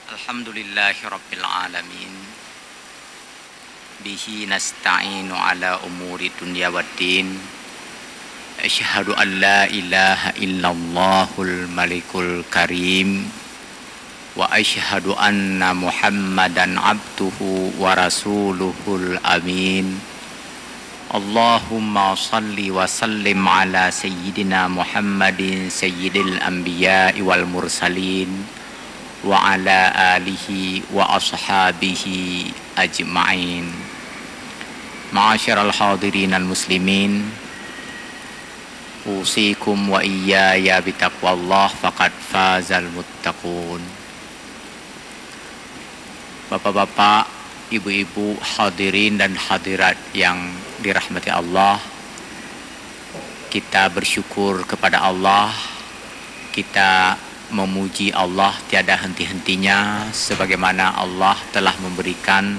Alhamdulillahi Rabbil Alamin. Bihi nasta'inu ala umuri dunya waddin. Asyhadu an la ilaha illallahul malikul karim. Wa asyhadu anna Muhammadan abduhu wa rasuluhul amin. Allahumma salli wa sallim ala sayyidina Muhammadin sayyidil anbiya'i wal mursalin wa ala alihi wa ashabihi ajma'in. Ma'asyiral hadirin al-muslimin, usikum wa iyaya bitaqwallah faqad fazal muttaqun. Bapak-bapak, ibu-ibu, hadirin dan hadirat yang dirahmati Allah, kita bersyukur kepada Allah, kita memuji Allah tiada henti-hentinya, sebagaimana Allah telah memberikan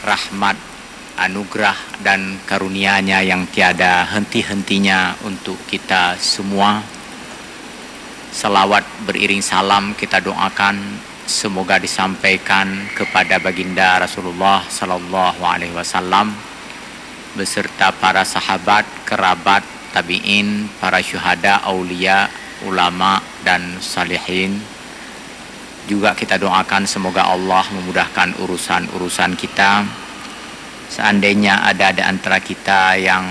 rahmat, anugerah dan karunia-Nya yang tiada henti-hentinya untuk kita semua. Salawat beriring salam kita doakan semoga disampaikan kepada baginda Rasulullah sallallahu alaihi wasallam beserta para sahabat, kerabat, tabi'in, para syuhada, aulia, ulama dan salihin. Juga kita doakan semoga Allah memudahkan urusan-urusan kita. Seandainya ada di antara kita yang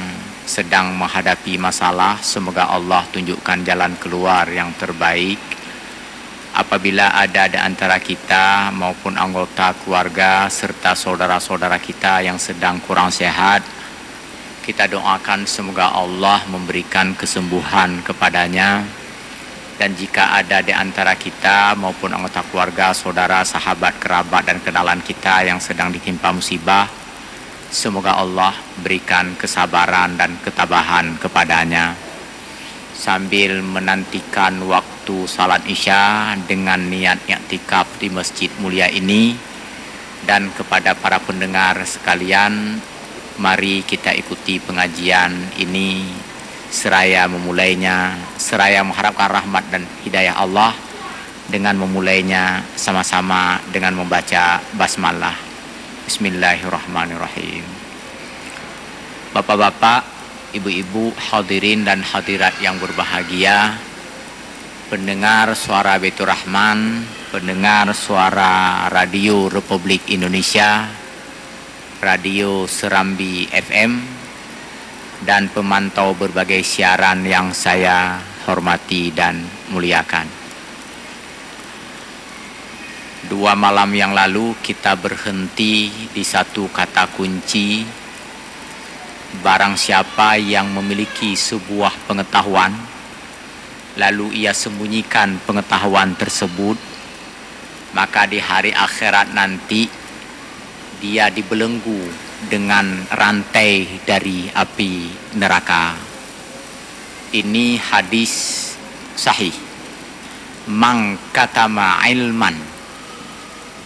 sedang menghadapi masalah, semoga Allah tunjukkan jalan keluar yang terbaik. Apabila ada di antara kita maupun anggota keluarga serta saudara-saudara kita yang sedang kurang sehat, kita doakan semoga Allah memberikan kesembuhan kepadanya. Dan jika ada di antara kita maupun anggota keluarga, saudara, sahabat, kerabat dan kenalan kita yang sedang ditimpa musibah, semoga Allah berikan kesabaran dan ketabahan kepadanya. Sambil menantikan waktu salat Isya dengan niat i'tikaf di masjid mulia ini, dan kepada para pendengar sekalian, mari kita ikuti pengajian ini seraya memulainya, seraya mengharapkan rahmat dan hidayah Allah dengan memulainya sama-sama dengan membaca basmalah. Bismillahirrahmanirrahim. Bapak-bapak, ibu-ibu, hadirin dan hadirat yang berbahagia, pendengar suara Baitur Rahman, pendengar suara Radio Republik Indonesia, Radio Serambi FM, dan pemantau berbagai siaran yang saya hormati dan muliakan. 2 malam yang lalu kita berhenti di satu kata kunci. Barang siapa yang memiliki sebuah pengetahuan, lalu ia sembunyikan pengetahuan tersebut, maka di hari akhirat nanti dia dibelenggu dengan rantai dari api neraka. Ini hadis sahih. Man katama ilman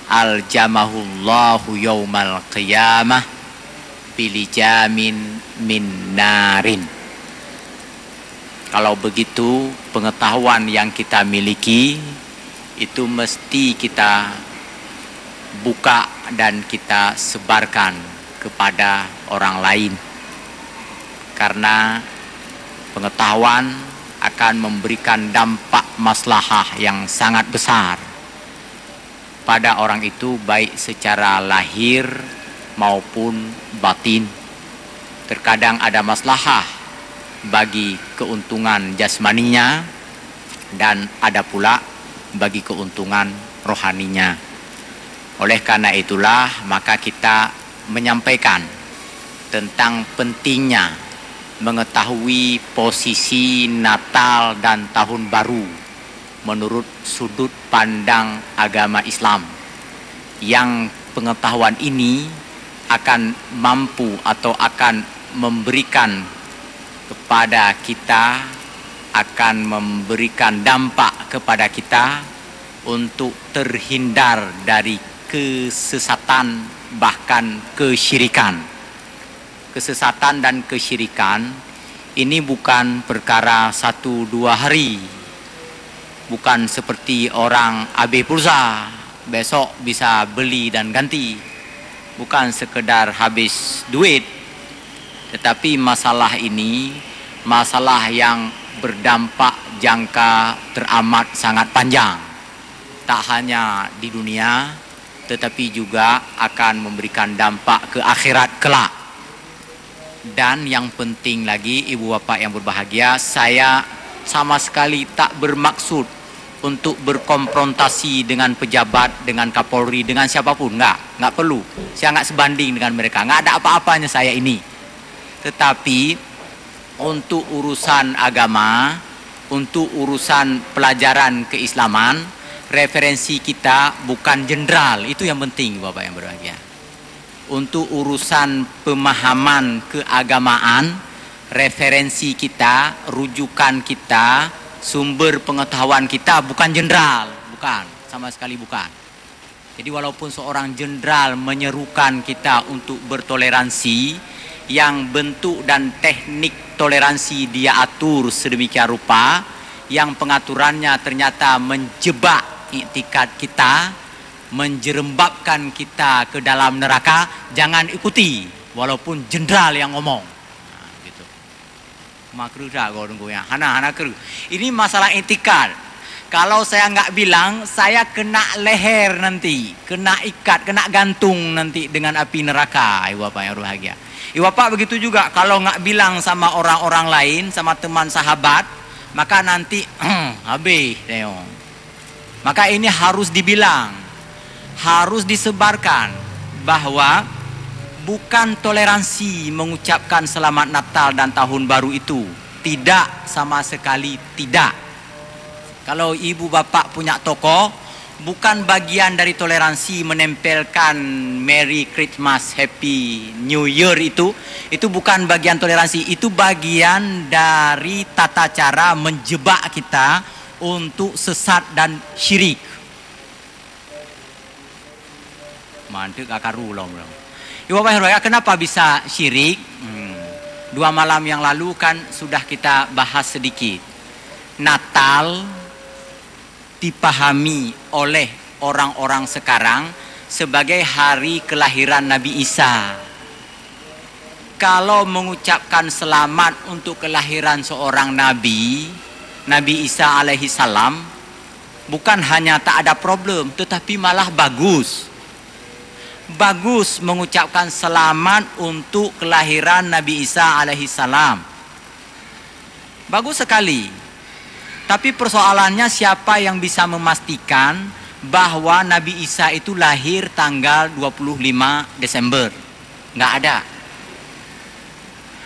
aljamahullahu yaumal qiyamah bilijamin min narin. Kalau begitu, pengetahuan yang kita miliki itu mesti kita buka dan kita sebarkan kepada orang lain, karena pengetahuan akan memberikan dampak maslahah yang sangat besar pada orang itu, baik secara lahir maupun batin. Terkadang ada maslahah bagi keuntungan jasmaninya dan ada pula bagi keuntungan rohaninya. Oleh karena itulah maka kita menyampaikan tentang pentingnya mengetahui posisi Natal dan Tahun Baru menurut sudut pandang agama Islam, yang pengetahuan ini akan mampu atau akan memberikan kepada kita, akan memberikan dampak kepada kita untuk terhindar dari kesesatan bahkan kesyirikan. Kesesatan dan kesyirikan ini bukan perkara 1-2 hari, bukan seperti orang abe pulsa besok bisa beli dan ganti. Bukan sekedar habis duit, tetapi masalah ini masalah yang berdampak jangka teramat sangat panjang. Tak hanya di dunia, tetapi juga akan memberikan dampak ke akhirat kelak. Dan yang penting lagi, ibu bapak yang berbahagia, saya sama sekali tak bermaksud untuk berkonfrontasi dengan pejabat, dengan Kapolri, dengan siapapun. Nggak perlu. Saya nggak sebanding dengan mereka. Nggak ada apa-apanya saya ini. Tetapi untuk urusan agama, untuk urusan pelajaran keislaman, referensi kita bukan jenderal. Itu yang penting, bapak yang berbahagia. Untuk urusan pemahaman keagamaan, referensi kita, rujukan kita, sumber pengetahuan kita bukan jenderal, bukan, sama sekali bukan. Jadi walaupun seorang jenderal menyerukan kita untuk bertoleransi, yang bentuk dan teknik toleransi dia atur sedemikian rupa, yang pengaturannya ternyata menjebak iktikad kita, menjerembabkan kita ke dalam neraka, jangan ikuti walaupun jenderal yang ngomong. Nah, gitu. Ini masalah iktikad. Kalau saya nggak bilang, saya kena leher nanti, kena ikat, kena gantung nanti dengan api neraka. Ibu bapak yang berbahagia. Ibu bapak begitu juga, kalau nggak bilang sama orang-orang lain, sama teman sahabat, maka nanti habis. Maka ini harus dibilang, harus disebarkan bahwa bukan toleransi mengucapkan selamat Natal dan Tahun Baru itu. Tidak, sama sekali tidak. Kalau ibu bapak punya toko, bukan bagian dari toleransi menempelkan Merry Christmas, Happy New Year itu bukan bagian toleransi. Itu bagian dari tata cara menjebak kita untuk sesat dan syirik. Mantuk akaru loh. Ibu bapak yang berbahagia, kenapa bisa syirik? 2 malam yang lalu kan sudah kita bahas sedikit. Natal dipahami oleh orang-orang sekarang sebagai hari kelahiran Nabi Isa. Kalau mengucapkan selamat untuk kelahiran seorang Nabi, Nabi Isa alaihi salam, bukan hanya tak ada problem, tetapi malah bagus. Bagus mengucapkan selamat untuk kelahiran Nabi Isa alaihi salam. Bagus sekali. Tapi persoalannya, siapa yang bisa memastikan bahwa Nabi Isa itu lahir tanggal 25 Desember? Nggak ada.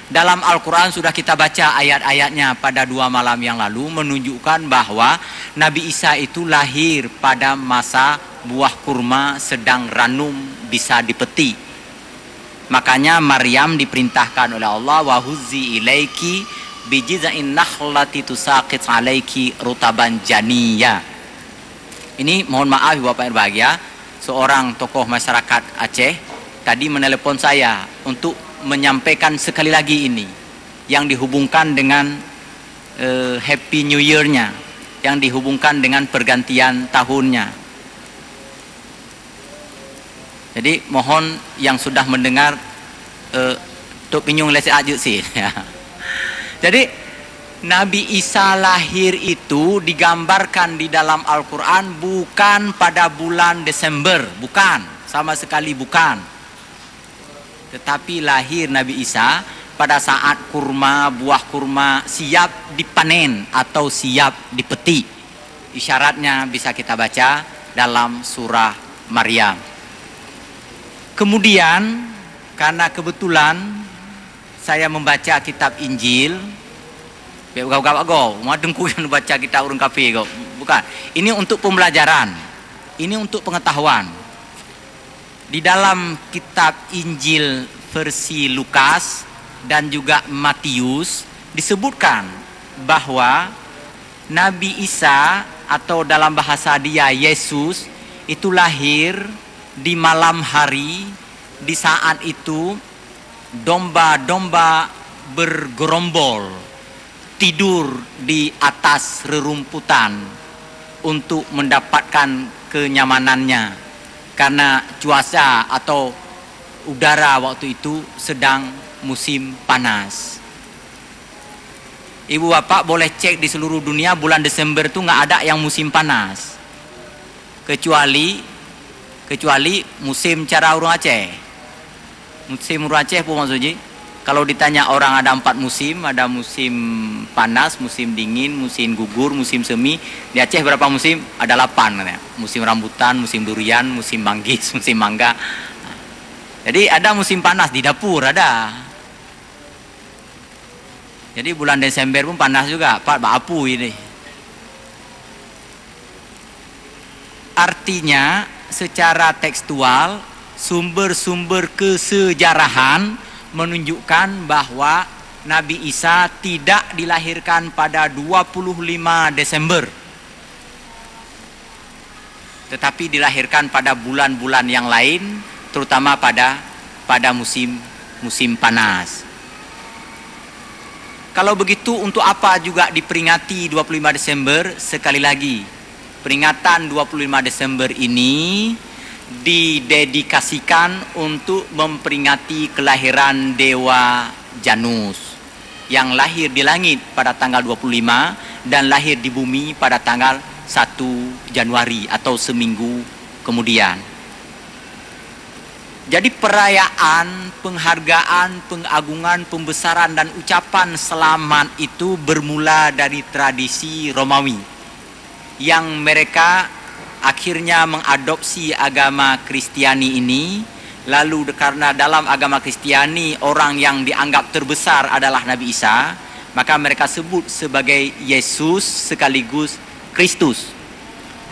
Dalam Al-Quran sudah kita baca ayat-ayatnya pada 2 malam yang lalu, menunjukkan bahwa Nabi Isa itu lahir pada masa buah kurma sedang ranum bisa dipeti. Makanya Maryam diperintahkan oleh Allah, wa huzzi ilaiki bijiza'in nakhlati tusaqit alaiki rutaban janiyya. Ini mohon maaf bapak yang berbahagia, seorang tokoh masyarakat Aceh tadi menelepon saya untuk menyampaikan sekali lagi ini yang dihubungkan dengan Happy New Year-nya, yang dihubungkan dengan pergantian tahunnya. Jadi mohon yang sudah mendengar Tuk Pinyung lesi ajuk sih. Jadi Nabi Isa lahir itu digambarkan di dalam Al-Quran bukan pada bulan Desember, bukan, sama sekali bukan. Tetapi lahir Nabi Isa pada saat kurma, buah kurma siap dipanen atau siap dipeti. Isyaratnya bisa kita baca dalam surah Maryam. Kemudian karena kebetulan saya membaca kitab Injil, baca kitab urung kafe, bukan. Ini untuk pembelajaran, ini untuk pengetahuan. Di dalam kitab Injil versi Lukas dan juga Matius disebutkan bahwa Nabi Isa atau dalam bahasa dia Yesus itu lahir di malam hari. Di saat itu domba-domba bergerombol tidur di atas rerumputan. untuk mendapatkan kenyamanannya, karena cuaca atau udara waktu itu sedang musim panas. Ibu bapak boleh cek di seluruh dunia bulan Desember itu nggak ada yang musim panas, kecuali musim cara urung Aceh. Musim urung Aceh pun maksudnya, kalau ditanya orang ada 4 musim, ada musim panas, musim dingin, musim gugur, musim semi. Di Aceh berapa musim? Ada 8 katanya. Musim rambutan, musim durian, musim manggis, musim mangga. Jadi ada musim panas di dapur ada. Jadi bulan Desember pun panas juga, Pak Apu ini. Artinya secara tekstual sumber-sumber kesejarahan menunjukkan bahwa Nabi Isa tidak dilahirkan pada 25 Desember. Tetapi dilahirkan pada bulan-bulan yang lain, terutama pada musim panas. Kalau begitu untuk apa juga diperingati 25 Desember? Sekali lagi, peringatan 25 Desember ini didedikasikan untuk memperingati kelahiran Dewa Janus yang lahir di langit pada tanggal 25 dan lahir di bumi pada tanggal 1 Januari atau seminggu kemudian. Jadi perayaan, penghargaan, pengagungan, pembesaran dan ucapan selamat itu bermula dari tradisi Romawi yang mereka akhirnya mengadopsi agama Kristiani ini. Lalu karena dalam agama Kristiani orang yang dianggap terbesar adalah Nabi Isa, maka mereka sebut sebagai Yesus sekaligus Kristus.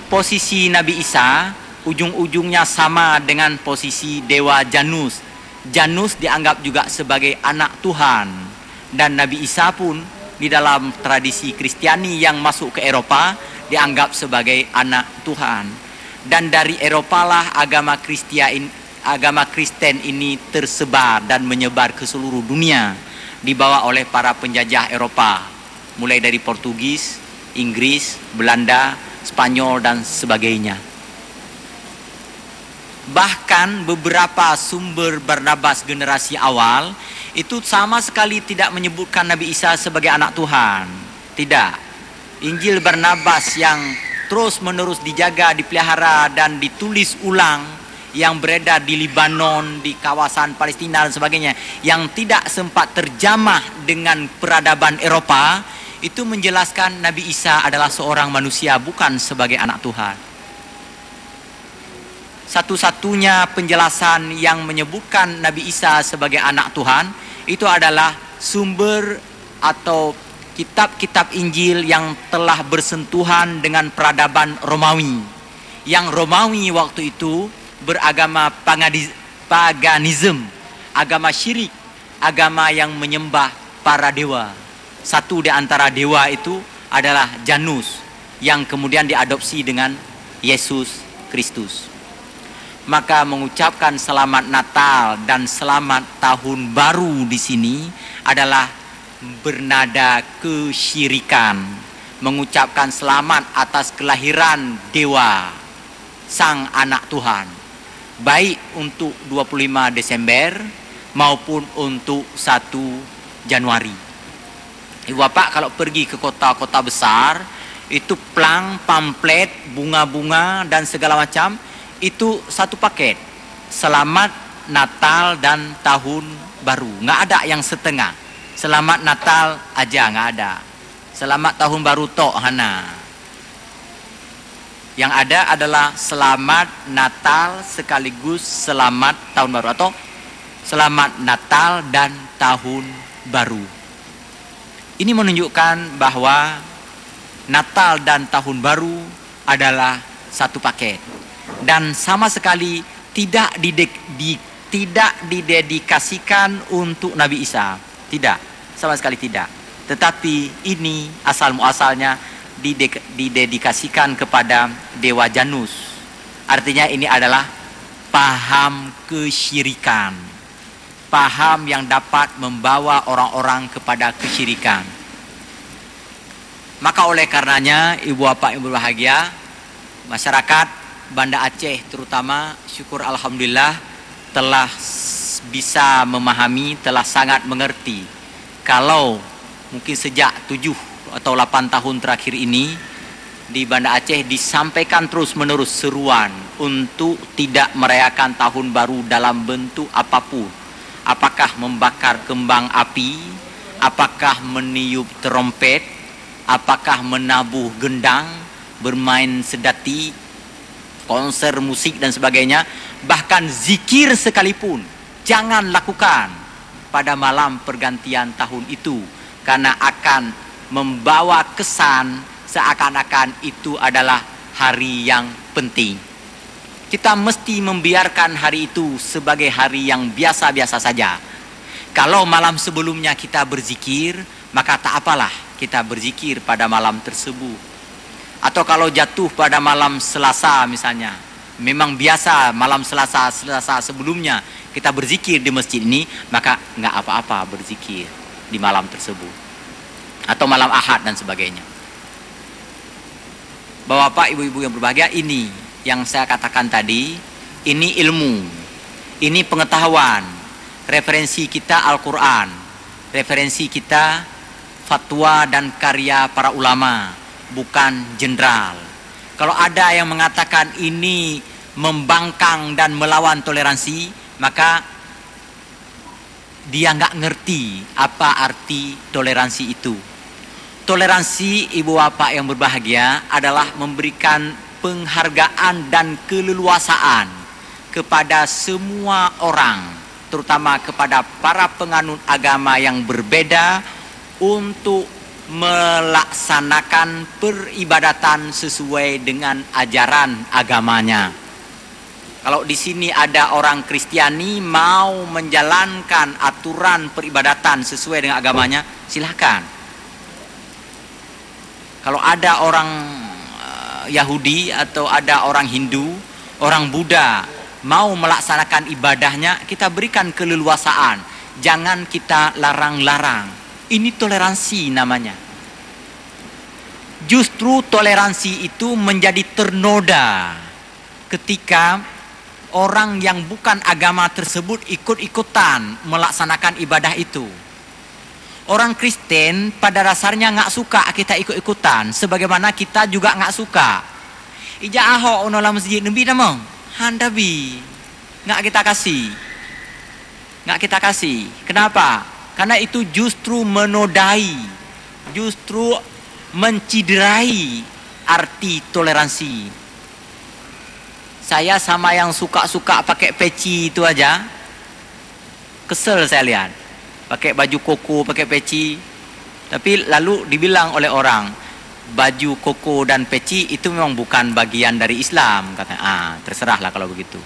Posisi Nabi Isa ujung-ujungnya sama dengan posisi Dewa Janus. Janus dianggap juga sebagai anak Tuhan. Dan Nabi Isa pun di dalam tradisi Kristiani yang masuk ke Eropa dianggap sebagai anak Tuhan. Dan dari Eropa lah agama Kristen ini tersebar dan menyebar ke seluruh dunia, dibawa oleh para penjajah Eropa, mulai dari Portugis, Inggris, Belanda, Spanyol dan sebagainya. Bahkan beberapa sumber Barnabas generasi awal itu sama sekali tidak menyebutkan Nabi Isa sebagai anak Tuhan. Tidak. Injil Barnabas yang terus menerus dijaga, dipelihara dan ditulis ulang, yang beredar di Libanon, di kawasan Palestina dan sebagainya, yang tidak sempat terjamah dengan peradaban Eropa, itu menjelaskan Nabi Isa adalah seorang manusia, bukan sebagai anak Tuhan. Satu-satunya penjelasan yang menyebutkan Nabi Isa sebagai anak Tuhan itu adalah sumber atau kitab-kitab Injil yang telah bersentuhan dengan peradaban Romawi. Yang Romawi waktu itu beragama paganisme, agama syirik, agama yang menyembah para dewa. Satu di antara dewa itu adalah Janus yang kemudian diadopsi dengan Yesus Kristus. Maka mengucapkan selamat Natal dan selamat Tahun Baru di sini adalah bernada kesyirikan. Mengucapkan selamat atas kelahiran Dewa, Sang Anak Tuhan. Baik untuk 25 Desember maupun untuk 1 Januari. Ibu bapak kalau pergi ke kota-kota besar, itu plang, pamflet, bunga-bunga dan segala macam, itu satu paket. Selamat Natal dan Tahun Baru. Nggak ada yang setengah. Selamat Natal aja nggak ada. Selamat Tahun Baru tok hana. Yang ada adalah Selamat Natal sekaligus Selamat Tahun Baru atau Selamat Natal dan Tahun Baru. Ini menunjukkan bahwa Natal dan Tahun Baru adalah satu paket. Dan sama sekali tidak didedikasikan untuk Nabi Isa. Tidak, sama sekali tidak. Tetapi ini asal muasalnya didedikasikan kepada Dewa Janus. Artinya ini adalah paham kesyirikan. Paham yang dapat membawa orang-orang kepada kesyirikan. Maka oleh karenanya ibu bapak yang berbahagia, masyarakat Banda Aceh terutama syukur alhamdulillah telah bisa memahami, telah sangat mengerti kalau mungkin sejak 7 atau 8 tahun terakhir ini di Banda Aceh disampaikan terus menerus seruan untuk tidak merayakan tahun baru dalam bentuk apapun. Apakah membakar kembang api, apakah meniup trompet, apakah menabuh gendang, bermain sedati, konser musik dan sebagainya, bahkan zikir sekalipun jangan lakukan pada malam pergantian tahun itu, karena akan membawa kesan seakan-akan itu adalah hari yang penting. Kita mesti membiarkan hari itu sebagai hari yang biasa-biasa saja. Kalau malam sebelumnya kita berzikir, maka tak apalah kita berzikir pada malam tersebut. Atau kalau jatuh pada malam Selasa misalnya, memang biasa malam Selasa sebelumnya kita berzikir di masjid ini, maka nggak apa-apa berzikir di malam tersebut. Atau malam Ahad dan sebagainya. Bapak, ibu-ibu yang berbahagia, ini yang saya katakan tadi, ini ilmu, ini pengetahuan, referensi kita Al-Quran, referensi kita fatwa dan karya para ulama, bukan jenderal. Kalau ada yang mengatakan ini membangkang dan melawan toleransi, maka dia nggak ngerti apa arti toleransi itu. Toleransi ibu bapak yang berbahagia adalah memberikan penghargaan dan keleluasaan kepada semua orang, terutama kepada para penganut agama yang berbeda, untuk melaksanakan peribadatan sesuai dengan ajaran agamanya. Kalau di sini ada orang Kristiani mau menjalankan aturan peribadatan sesuai dengan agamanya, silahkan. Kalau ada orang Yahudi atau ada orang Hindu, orang Buddha mau melaksanakan ibadahnya, kita berikan keleluasaan. Jangan kita larang-larang. Ini toleransi namanya. Justru toleransi itu menjadi ternoda ketika orang yang bukan agama tersebut ikut-ikutan melaksanakan ibadah itu. Orang Kristen pada dasarnya nggak suka kita ikut-ikutan, sebagaimana kita juga nggak suka. Ija ahok unola masjid nabi namang, handabi, nggak kita kasih. Kenapa? Karena itu justru menodai, justru menciderai arti toleransi. Saya sama yang suka-suka pakai peci itu aja, kesel saya lihat. Pakai baju koko, pakai peci. Tapi lalu dibilang oleh orang, baju koko dan peci itu memang bukan bagian dari Islam. Kata, terserahlah kalau begitu.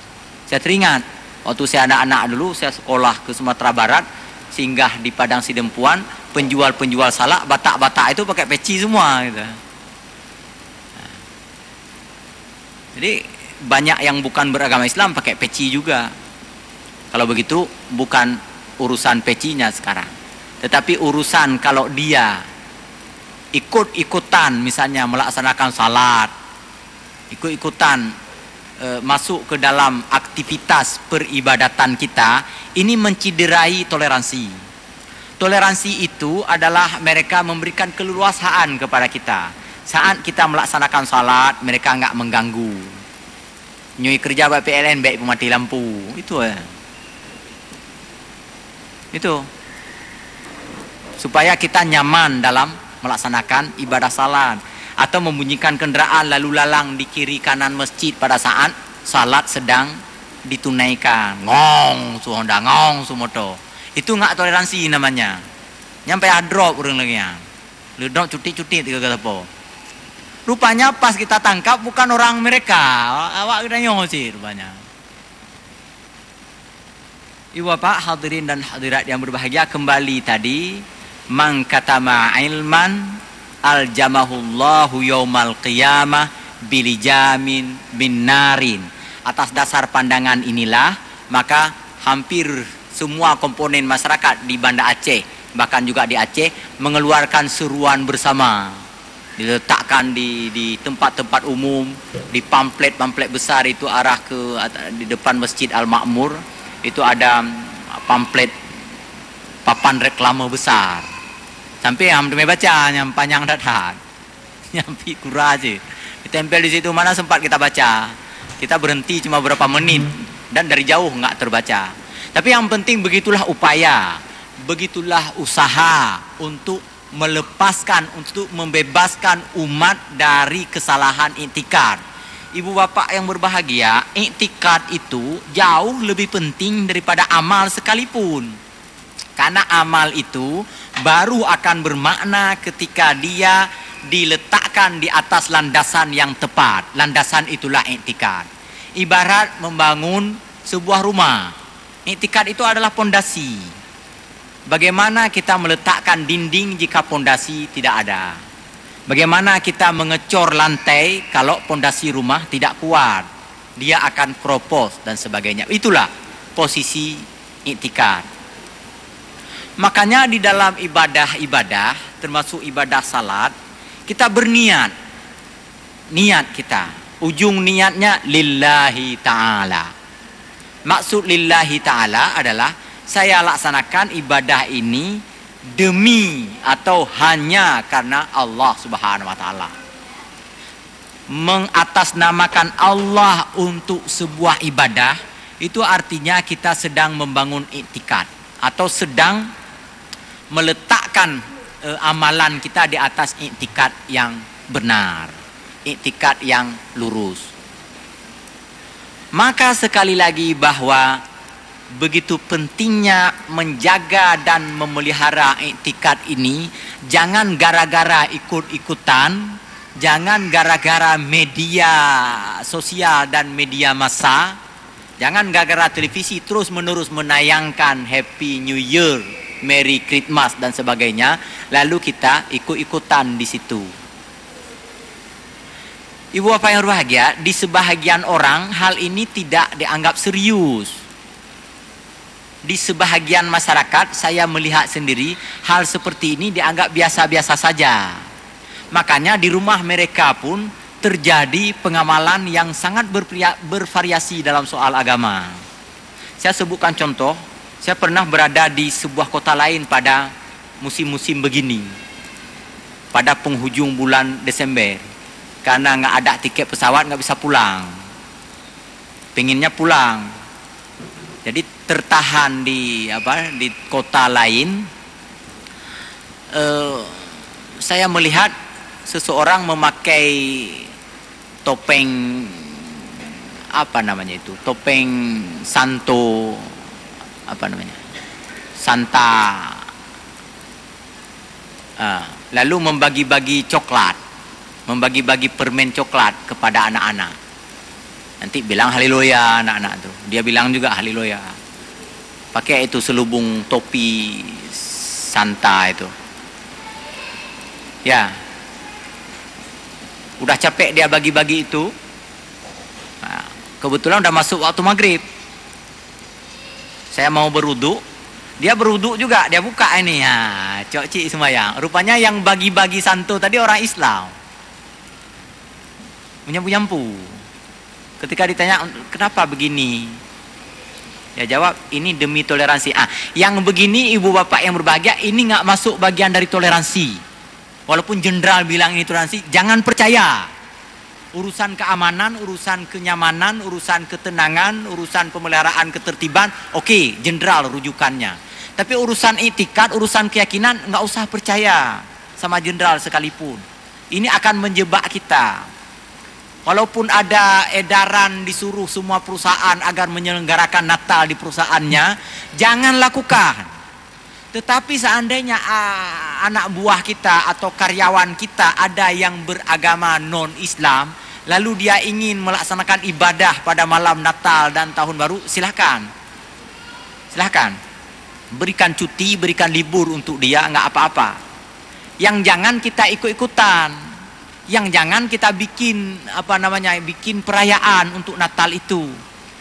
Saya teringat, waktu saya anak-anak dulu, saya sekolah ke Sumatera Barat, singgah di Padang Sidempuan, penjual-penjual salak, batak-batak itu pakai peci semua. Gitu. Jadi banyak yang bukan beragama Islam pakai peci juga. Kalau begitu bukan urusan pecinya sekarang, tetapi urusan kalau dia ikut-ikutan misalnya melaksanakan salat, ikut-ikutan masuk ke dalam aktivitas peribadatan kita, ini menciderai toleransi. Toleransi itu adalah mereka memberikan keleluasaan kepada kita. Saat kita melaksanakan salat, mereka nggak mengganggu. Nyui kerja buat PLN baik pemati lampu, itu itu supaya kita nyaman dalam melaksanakan ibadah salat, atau membunyikan kendaraan lalu lalang di kiri kanan masjid pada saat salat sedang ditunaikan, ngong su Honda, ngong su moto, itu nggak toleransi namanya. Nyampe drop orang lagi yang ledok cuti-cuti tiga kata po. Rupanya pas kita tangkap bukan orang mereka, awak kita nyong sih rupanya. Ibu bapak hadirin dan hadirat yang berbahagia, kembali tadi, man katama ilman aljamahullahu yaumal qiyamah bilijamin bin narin. Atas dasar pandangan inilah, maka hampir semua komponen masyarakat di Banda Aceh, bahkan juga di Aceh, mengeluarkan seruan bersama. diletakkan di tempat-tempat umum, di pamflet-pamflet besar itu arah ke di depan Masjid Al-Ma'mur itu ada pamflet papan reklame besar. Sampai hampir baca yang panjang datat. Nyampi kurang aja. Ditempel di situ, mana sempat kita baca. Kita berhenti cuma berapa menit dan dari jauh nggak terbaca. Tapi yang penting begitulah upaya, begitulah usaha untuk melepaskan, untuk membebaskan umat dari kesalahan iktikad. Ibu bapak yang berbahagia, iktikad itu jauh lebih penting daripada amal sekalipun. Karena amal itu baru akan bermakna ketika dia diletakkan di atas landasan yang tepat. Landasan itulah iktikad. Ibarat membangun sebuah rumah. Iktikad itu adalah pondasi. Bagaimana kita meletakkan dinding jika pondasi tidak ada? Bagaimana kita mengecor lantai kalau pondasi rumah tidak kuat? Dia akan keropos dan sebagainya. Itulah posisi iktikad. Makanya di dalam ibadah-ibadah, termasuk ibadah salat, kita berniat. Niat kita. Ujung niatnya lillahi ta'ala. Maksud lillahi ta'ala adalah saya laksanakan ibadah ini demi atau hanya karena Allah Subhanahu wa taala. Mengatasnamakan Allah untuk sebuah ibadah itu artinya kita sedang membangun iktikad atau sedang meletakkan amalan kita di atas iktikad yang benar, iktikad yang lurus. Maka sekali lagi bahwa begitu pentingnya menjaga dan memelihara iktikad ini. Jangan gara-gara ikut-ikutan, jangan gara-gara media sosial dan media massa, jangan gara-gara televisi terus-menerus menayangkan Happy New Year, Merry Christmas dan sebagainya, lalu kita ikut-ikutan di situ. Ibu bapak yang berbahagia, di sebahagian orang hal ini tidak dianggap serius. Di sebahagian masyarakat saya melihat sendiri hal seperti ini dianggap biasa-biasa saja. Makanya di rumah mereka pun terjadi pengamalan yang sangat bervariasi dalam soal agama. Saya sebutkan contoh, saya pernah berada di sebuah kota lain pada musim-musim begini. Pada penghujung bulan Desember. Karena nggak ada tiket pesawat nggak bisa pulang. Pengennya pulang. Jadi tertahan di kota lain. Saya melihat seseorang memakai topeng topeng santo Santa. Lalu membagi-bagi coklat, membagi-bagi permen coklat kepada anak-anak. Nanti bilang haleluya anak-anak tuh. Dia bilang juga haleluya. Pakai itu selubung topi Santa itu. Ya. Udah capek dia bagi-bagi itu. Nah, kebetulan udah masuk waktu maghrib. Saya mau berwudu. Dia berwudu juga. Dia buka ini. Ya, cok-cik sembahyang. Rupanya yang bagi-bagi santo tadi orang Islam. Menyampu-nyampu. Ketika ditanya kenapa begini, ya jawab ini demi toleransi. Yang begini ibu bapak yang berbahagia ini nggak masuk bagian dari toleransi. Walaupun jenderal bilang ini toleransi, jangan percaya. Urusan keamanan, urusan kenyamanan, urusan ketenangan, urusan pemeliharaan ketertiban, oke, jenderal rujukannya. Tapi urusan iktikad, urusan keyakinan nggak usah percaya sama jenderal sekalipun. Ini akan menjebak kita. Walaupun ada edaran disuruh semua perusahaan agar menyelenggarakan Natal di perusahaannya, jangan lakukan. Tetapi seandainya anak buah kita atau karyawan kita ada yang beragama non-Islam, lalu dia ingin melaksanakan ibadah pada malam Natal dan Tahun Baru, silakan. Silakan. Berikan cuti, berikan libur untuk dia, nggak apa-apa. Yang jangan kita ikut-ikutan. Yang jangan kita bikin bikin perayaan untuk Natal itu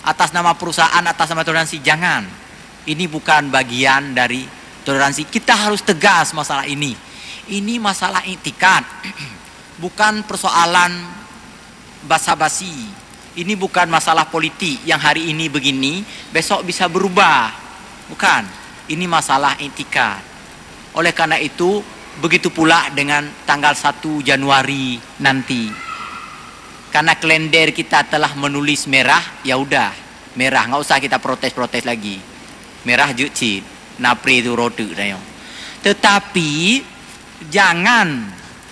atas nama perusahaan, atas nama toleransi. Jangan. Ini bukan bagian dari toleransi. Kita harus tegas masalah ini. Ini masalah iktikad. bukan persoalan basa-basi. Ini bukan masalah politik yang hari ini begini, besok bisa berubah. Bukan. Ini masalah intikad. Oleh karena itu, begitu pula dengan tanggal 1 Januari nanti. Karena kalender kita telah menulis merah, ya udah, merah, nggak usah kita protes-protes lagi. Merah juci, napri itu rodu dayo. Tetapi jangan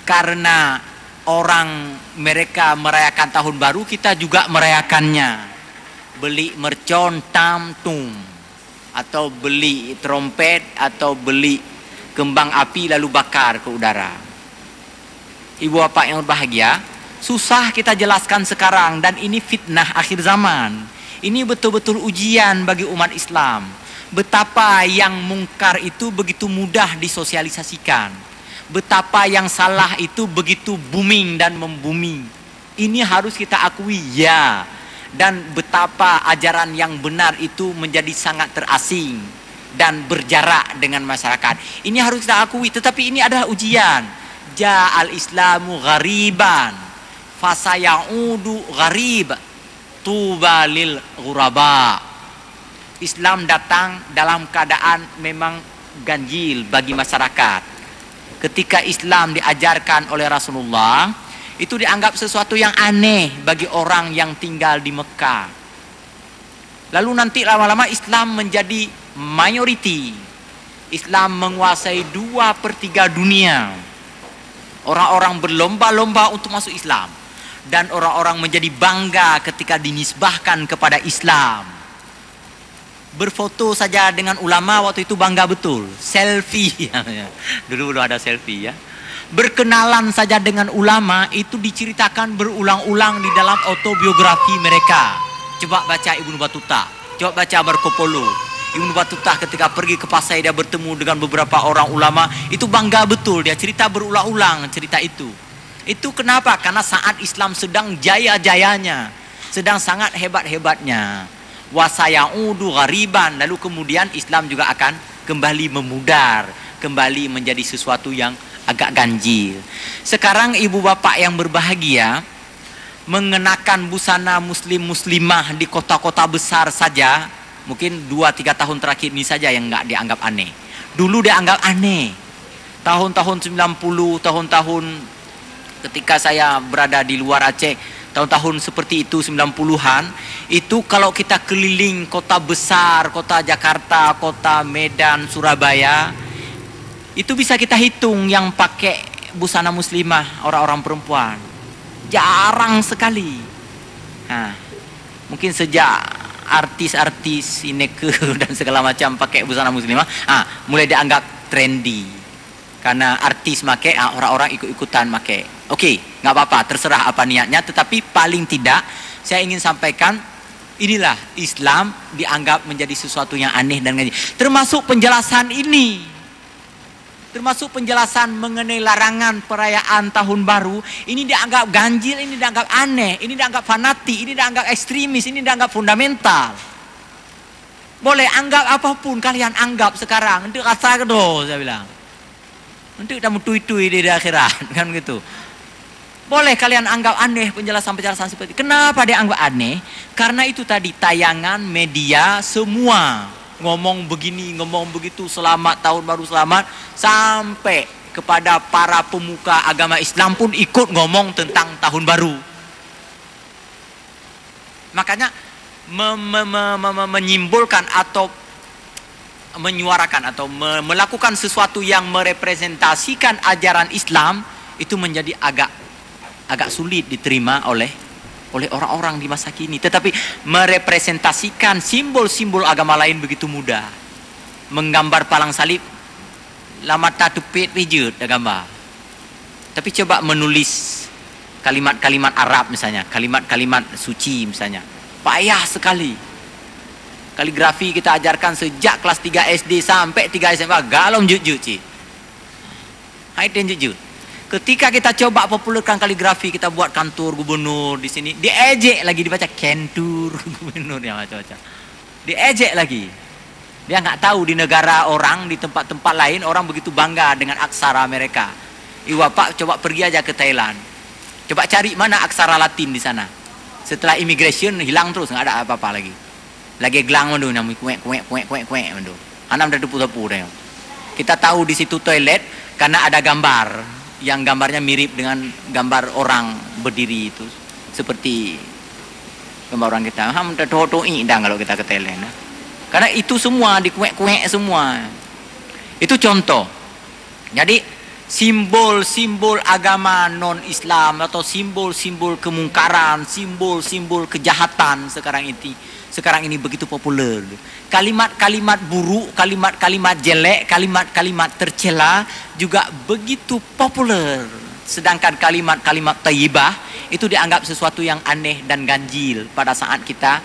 karena orang mereka merayakan tahun baru, kita juga merayakannya. Beli mercon tam-tum, atau beli trompet, atau beli kembang api lalu bakar ke udara. Ibu bapak yang berbahagia, susah kita jelaskan sekarang, dan ini fitnah akhir zaman. Ini betul-betul ujian bagi umat Islam. Betapa yang mungkar itu begitu mudah disosialisasikan. Betapa yang salah itu begitu booming dan membumi. Ini harus kita akui, ya. Dan betapa ajaran yang benar itu menjadi sangat terasing dan berjarak dengan masyarakat. Ini harus kita akui, tetapi ini adalah ujian. Ja'al Islamu ghariban fasayaudu gharib tuba lil ghuraba. Islam datang dalam keadaan memang ganjil bagi masyarakat. Ketika Islam diajarkan oleh Rasulullah, itu dianggap sesuatu yang aneh bagi orang yang tinggal di Mekah. Lalu nanti lama-lama Islam menjadi mayoriti. Islam menguasai 2/3 dunia. Orang-orang berlomba-lomba untuk masuk Islam. Dan orang-orang menjadi bangga ketika dinisbahkan kepada Islam. Berfoto saja dengan ulama waktu itu bangga betul. Selfie. Dulu belum ada selfie ya. Berkenalan saja dengan ulama itu diceritakan berulang-ulang di dalam autobiografi mereka. Coba baca Ibnu Battuta, coba baca Marco Polo. Ibnu Battuta ketika pergi ke Pasai, dia bertemu dengan beberapa orang ulama, itu bangga betul, dia cerita berulang-ulang cerita itu. Itu kenapa? Karena saat Islam sedang jaya-jayanya, sedang sangat hebat-hebatnya. Wasayaudu ghariban, lalu kemudian Islam juga akan kembali memudar, kembali menjadi sesuatu yang agak ganjil. Sekarang ibu bapak yang berbahagia mengenakan busana muslim-muslimah di kota-kota besar saja, mungkin 2-3 tahun terakhir ini saja yang nggak dianggap aneh. Dulu dianggap aneh. Tahun-tahun 90, tahun-tahun ketika saya berada di luar Aceh, tahun-tahun seperti itu 90-an, itu kalau kita keliling kota besar, kota Jakarta, kota Medan, Surabaya, itu bisa kita hitung yang pakai busana muslimah, orang-orang perempuan. Jarang sekali. Nah, mungkin sejak artis-artis Ineke dan segala macam pakai busana muslimah, mulai dianggap trendy. Karena artis pakai, orang-orang ikut-ikutan pakai. Oke, nggak apa-apa, terserah apa niatnya, tetapi paling tidak saya ingin sampaikan, inilah Islam dianggap menjadi sesuatu yang aneh dan ganjil. Termasuk penjelasan ini. Termasuk penjelasan mengenai larangan perayaan tahun baru, ini dianggap ganjil, ini dianggap aneh, ini dianggap fanatik, ini dianggap ekstremis, ini dianggap fundamental. Boleh anggap apapun kalian anggap sekarang, untuk rasa kedo, saya bilang. Untuk kita tui-tui di akhirat, kan gitu. Boleh kalian anggap aneh penjelasan-penjelasan seperti itu. Kenapa dia anggap aneh? Karena itu tadi tayangan media semua ngomong begini, ngomong begitu, selamat tahun baru, selamat, sampai kepada para pemuka agama Islam pun ikut ngomong tentang tahun baru. Makanya menyimpulkan atau menyuarakan atau melakukan sesuatu yang merepresentasikan ajaran Islam itu menjadi agak sulit diterima oleh orang-orang di masa kini. Tetapi merepresentasikan simbol-simbol agama lain begitu mudah. Menggambar palang salib, lama tatupit pijut dah gambar. Tapi coba menulis kalimat-kalimat Arab misalnya, kalimat-kalimat suci misalnya, payah sekali. Kaligrafi kita ajarkan sejak kelas 3 SD sampai 3 SMA, galom jut-jut cik. Hai dan jut-jut. Ketika kita coba populerkan kaligrafi, kita buat kantor gubernur di sini, diejek lagi, dibaca kentur gubernur yang macam-macam. Diejek lagi. Dia nggak tahu di negara orang, di tempat-tempat lain orang begitu bangga dengan aksara mereka. Ibu bapak coba pergi aja ke Thailand. Coba cari mana aksara Latin di sana. Setelah immigration hilang terus, nggak ada apa-apa lagi. Lagi gelang mandu namanya kuek mandu. Anam dah depu-depu dah. Kita tahu di situ toilet karena ada gambar yang gambarnya mirip dengan gambar orang berdiri itu, seperti gambar orang kita. Ham dah doi dah kalau kita ke toilet. Karena itu semua dikuek-kuek semua. Itu contoh. Jadi simbol-simbol agama non-Islam atau simbol-simbol kemungkaran, simbol-simbol kejahatan sekarang ini begitu populer. Kalimat-kalimat buruk, kalimat-kalimat jelek, kalimat-kalimat tercela juga begitu populer. Sedangkan kalimat-kalimat thayyibah itu dianggap sesuatu yang aneh dan ganjil pada saat kita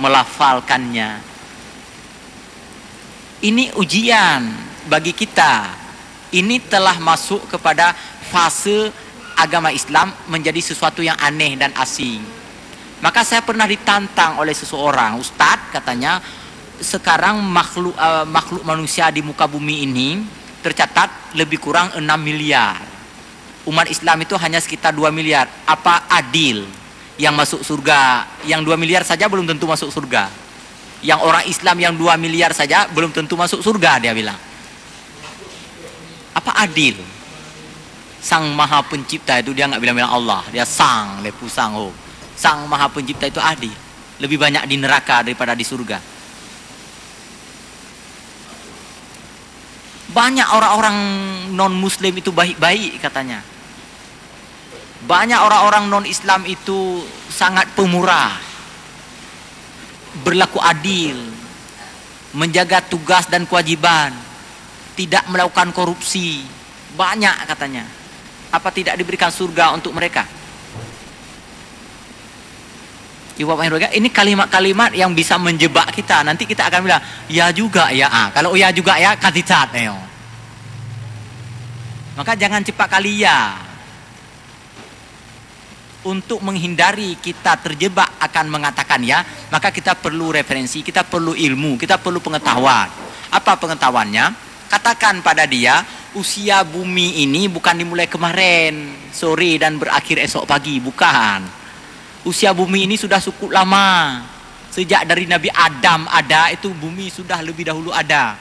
melafalkannya. Ini ujian bagi kita. Ini telah masuk kepada fase agama Islam menjadi sesuatu yang aneh dan asing. Maka saya pernah ditantang oleh seseorang, Ustadz katanya, sekarang makhluk manusia di muka bumi ini tercatat lebih kurang 6 miliar. Umat Islam itu hanya sekitar 2 miliar. Apa adil yang masuk surga? Yang 2 miliar saja belum tentu masuk surga. Yang orang Islam yang 2 miliar saja belum tentu masuk surga, dia bilang. Apa adil? Sang Maha Pencipta itu dia nggak bilang Allah, dia Sang Lepu Sang Ho. Sang Maha Pencipta itu adil. Lebih banyak di neraka daripada di surga. Banyak orang-orang non-Muslim itu baik-baik katanya. Banyak orang-orang non-Islam itu sangat pemurah, berlaku adil, menjaga tugas dan kewajiban, tidak melakukan korupsi. Banyak katanya. Apa tidak diberikan surga untuk mereka? Ini kalimat-kalimat yang bisa menjebak kita. Nanti kita akan bilang, ya juga ya. Kalau ya juga ya, katicat. Maka jangan cepat kali ya. Untuk menghindari kita terjebak akan mengatakan ya, maka kita perlu referensi, kita perlu ilmu, kita perlu pengetahuan. Apa pengetahuannya? Katakan pada dia, usia bumi ini bukan dimulai kemarin sore dan berakhir esok pagi, bukan. Usia bumi ini sudah cukup lama. Sejak dari Nabi Adam ada, itu bumi sudah lebih dahulu ada.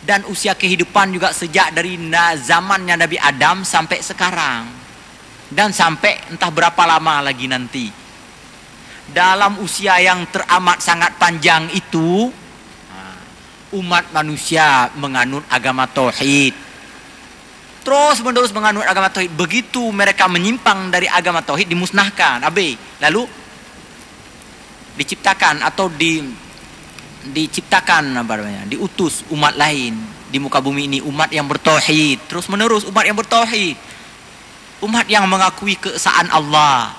Dan usia kehidupan juga sejak dari zamannya Nabi Adam sampai sekarang. Dan sampai entah berapa lama lagi nanti. Dalam usia yang teramat sangat panjang itu, umat manusia menganut agama tauhid. Terus menerus menganut agama tauhid. Begitu mereka menyimpang dari agama tauhid, dimusnahkan. Lalu diciptakan atau diciptakan apa namanya? Diutus umat lain di muka bumi ini, umat yang bertauhid. Terus menerus umat yang bertauhid. Umat yang mengakui keesaan Allah.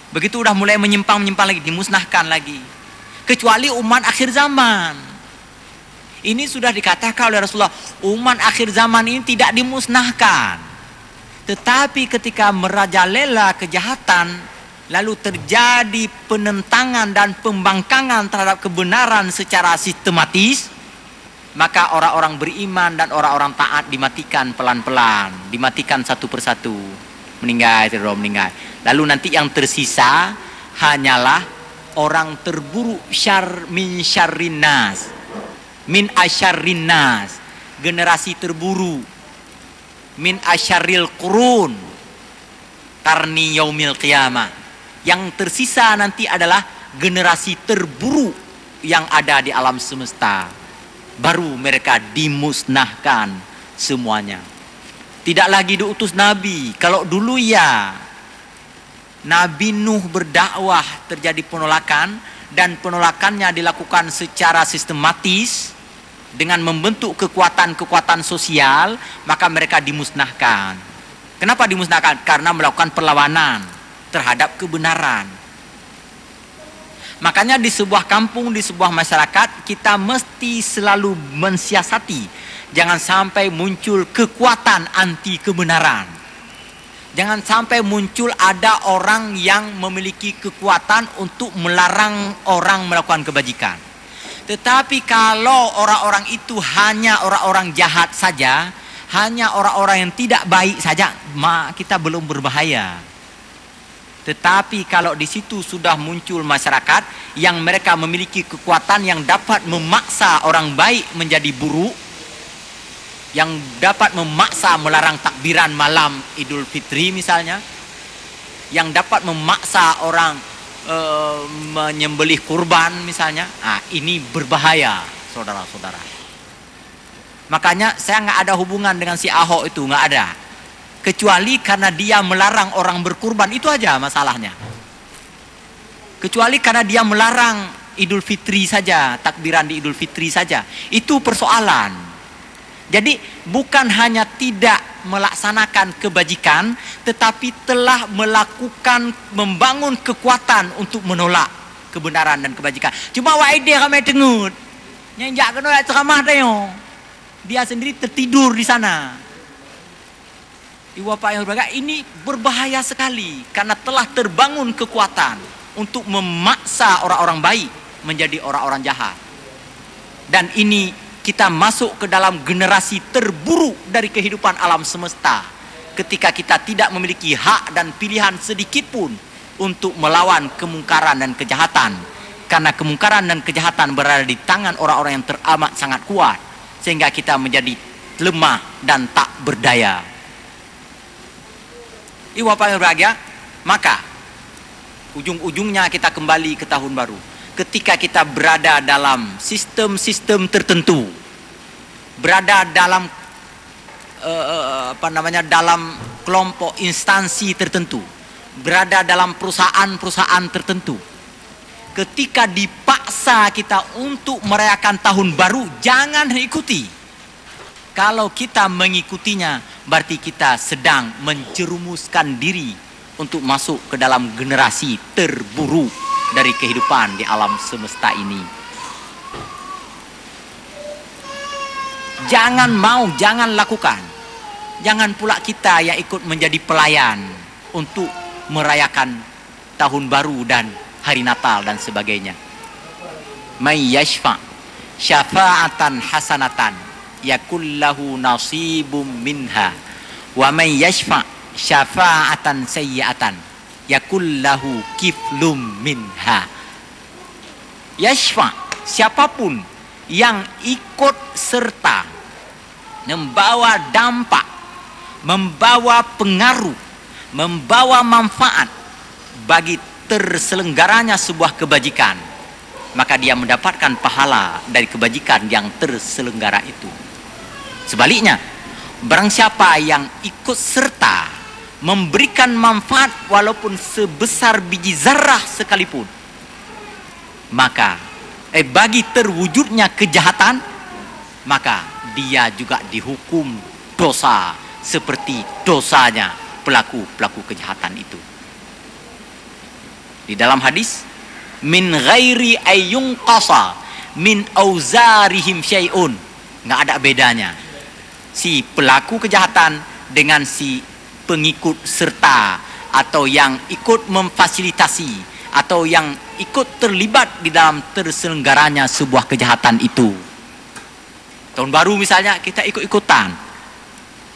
Begitu udah mulai menyimpang lagi, dimusnahkan lagi. Kecuali umat akhir zaman. Ini sudah dikatakan oleh Rasulullah, umat akhir zaman ini tidak dimusnahkan. Tetapi ketika merajalela kejahatan, lalu terjadi penentangan dan pembangkangan terhadap kebenaran secara sistematis, maka orang-orang beriman dan orang-orang taat dimatikan pelan-pelan, dimatikan satu persatu, meninggal. Lalu nanti yang tersisa hanyalah orang terburuk, min syarrin nas, min asyarrin nas, generasi terburuk, min asyarril qurun, karni yaumil qiyamah. Yang tersisa nanti adalah generasi terburuk yang ada di alam semesta. Baru mereka dimusnahkan semuanya. Tidak lagi diutus Nabi. Kalau dulu ya, Nabi Nuh berdakwah terjadi penolakan, dan penolakannya dilakukan secara sistematis dengan membentuk kekuatan-kekuatan sosial, maka mereka dimusnahkan. Kenapa dimusnahkan? Karena melakukan perlawanan terhadap kebenaran. Makanya di sebuah kampung, di sebuah masyarakat, kita mesti selalu mensiasati. Jangan sampai muncul kekuatan anti kebenaran. Jangan sampai muncul ada orang yang memiliki kekuatan untuk melarang orang melakukan kebajikan. Tetapi kalau orang-orang itu hanya orang-orang jahat saja, hanya orang-orang yang tidak baik saja, kita belum berbahaya. Tetapi kalau di situ sudah muncul masyarakat yang mereka memiliki kekuatan yang dapat memaksa orang baik menjadi buruk, yang dapat memaksa melarang takbiran malam Idul Fitri misalnya, yang dapat memaksa orang menyembelih kurban misalnya, ini berbahaya, saudara-saudara. Makanya saya nggak ada hubungan dengan si Ahok itu, nggak ada. Kecuali karena dia melarang orang berkurban, itu aja masalahnya. Kecuali karena dia melarang Idul Fitri saja, takbiran di Idul Fitri saja, itu persoalan. Jadi bukan hanya tidak melaksanakan kebajikan, tetapi telah melakukan, membangun kekuatan untuk menolak kebenaran dan kebajikan. Cuma waide ramai dengut, nyenjak kena ceramah dia sendiri tertidur di sana. Ibu bapak yang berbahagia, ini berbahaya sekali karena telah terbangun kekuatan untuk memaksa orang-orang baik menjadi orang-orang jahat. Dan ini kita masuk ke dalam generasi terburuk dari kehidupan alam semesta ketika kita tidak memiliki hak dan pilihan sedikit pun untuk melawan kemungkaran dan kejahatan, karena kemungkaran dan kejahatan berada di tangan orang-orang yang teramat sangat kuat sehingga kita menjadi lemah dan tak berdaya. Ibu bapak yang berbahagia, maka ujung-ujungnya kita kembali ke tahun baru. Ketika kita berada dalam sistem-sistem tertentu, berada dalam dalam kelompok instansi tertentu, berada dalam perusahaan-perusahaan tertentu, ketika dipaksa kita untuk merayakan tahun baru, jangan ikuti. Kalau kita mengikutinya, berarti kita sedang menjerumuskan diri untuk masuk ke dalam generasi terburuk dari kehidupan di alam semesta ini. Jangan mau, jangan lakukan. Jangan pula kita yang ikut menjadi pelayan untuk merayakan tahun baru dan hari Natal dan sebagainya. May yashfa' syafa'atan hasanatan yakullahu nasibum minha wa may yashfa' syafa'atan sayyi'atan yakullahu kiflum minha. Yashfa', siapapun yang ikut serta membawa dampak, membawa pengaruh, membawa manfaat bagi terselenggaranya sebuah kebajikan, maka dia mendapatkan pahala dari kebajikan yang terselenggara itu. Sebaliknya, barang siapa yang ikut serta memberikan manfaat walaupun sebesar biji zarah sekalipun, maka bagi terwujudnya kejahatan, maka dia juga dihukum dosa seperti dosanya pelaku-pelaku kejahatan itu. Di dalam hadis, min ghairi ayyun qasa min auzarihim syai'un, nggak ada bedanya si pelaku kejahatan dengan si pengikut serta atau yang ikut memfasilitasi atau yang ikut terlibat di dalam terselenggaranya sebuah kejahatan itu. Tahun baru misalnya kita ikut-ikutan,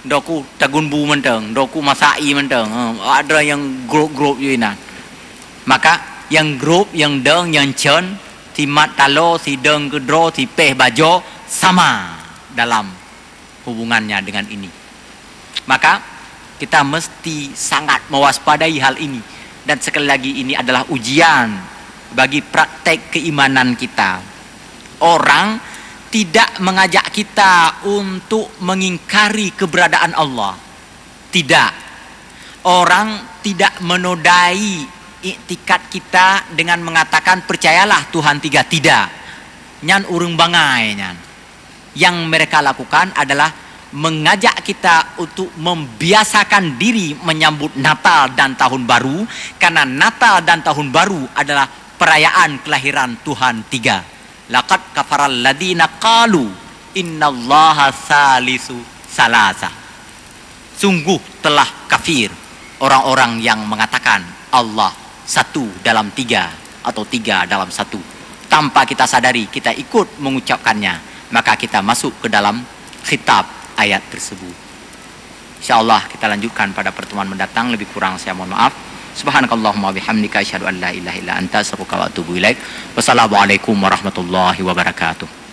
doku tagunbu menteng, doku masai menteng, ada yang grup-grup juga. Maka yang grup, yang deng, yang chen, si mat talo, si deng kedro, si peh bajo sama dalam hubungannya dengan ini. Maka kita mesti sangat mewaspadai hal ini. Dan sekali lagi ini adalah ujian bagi praktek keimanan kita. Orang tidak mengajak kita untuk mengingkari keberadaan Allah. Tidak. Orang tidak menodai iktikad kita dengan mengatakan percayalah Tuhan tiga. Tidak. Nyan urung bangai nyan. Yang mereka lakukan adalah mengajak kita untuk membiasakan diri menyambut Natal dan Tahun Baru, karena Natal dan Tahun Baru adalah perayaan kelahiran Tuhan tiga. Laqad kafaral ladina qalu innallaha salisu salasa. Sungguh telah kafir orang-orang yang mengatakan Allah satu dalam tiga atau tiga dalam satu. Tanpa kita sadari kita ikut mengucapkannya, maka kita masuk ke dalam khitab ayat tersebut. InsyaAllah kita lanjutkan pada pertemuan mendatang. Lebih kurang saya mohon maaf. Subhanakallahumma bihamdika asyhadu an la ilaha illa anta astaghfiruka wa atubu ilaik. Wassalamualaikum warahmatullahi wabarakatuh.